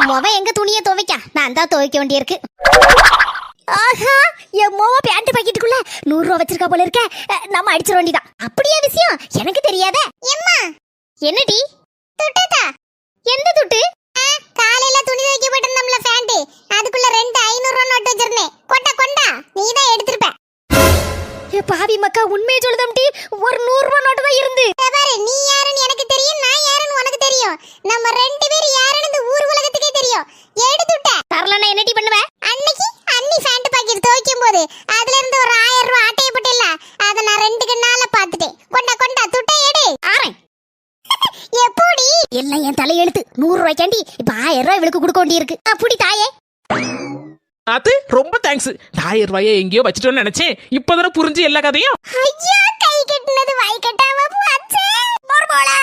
என் மொவன் எங்க துணியை துவைக்க நான் தான் துவைக்க வேண்டியிருக்கு. ஆஹா, என் மொவ பேண்ட் பாக்கெட்டுக்குள்ள 100 ரூபா வச்சிருக்கா போல இருக்க. நம்ம அடிச்சிட வேண்டியதான். அப்படியே விஷயம் எனக்கு தெரியாத. எம்மா என்னடி துட்டதா? எந்த துட்டு? காலையில துணி துவைக்க போட்டிருந்தோம்ல பேண்ட், அதுக்குள்ள 2 500 ரூபா நோட் வச்சிருந்தேன். கொண்டா நீ தான் எடுத்துருப்ப. ஏ பாவி மக்கா, உண்மையை சொல்லுதம்டி, ஒரு 100 ரூபா நோட்டு தான் இருந்து. பாரு, நீ யாருன்னு எனக்கு தெரியும், நான் யாருன்னு உனக்கு தெரியும். நம்ம 2 பேரும் யாருன்னு இந்த ஊர் உலகத்துக்கே தெரியும். எடுத்துட்ட தரலனா என்னடி பண்ணுவ? அன்னைக்கு அண்ணி பேண்ட் பாக்கெட் துவைக்கும் போது அதுல இருந்து ஒரு 1000 ரூபா ஆட்டைய போட்டேல்ல, அத நான் 2 கண்ணால பாத்துட்டேன். கொண்டா துட்டை எடு. ஆறேன். எப்படி எல்லாம் என் தலையெழுத்து. 100 ரூபாய்க்காண்டி இப்ப 1000 ரூபாய் இவளுக்கு கொடுக்க வேண்டியிருக்கு. அப்படி தாயே. அது ரொம்ப தேங்க்ஸ். 1000 ரூபாயை எங்கேயோ வச்சுட்டோன்னு நினைச்சேன். இப்பதானே புரிஞ்சு எல்லா கதையும். ஐயா, கை கட்டினது வாய் கட்டாம போச்சே. மர்மோளா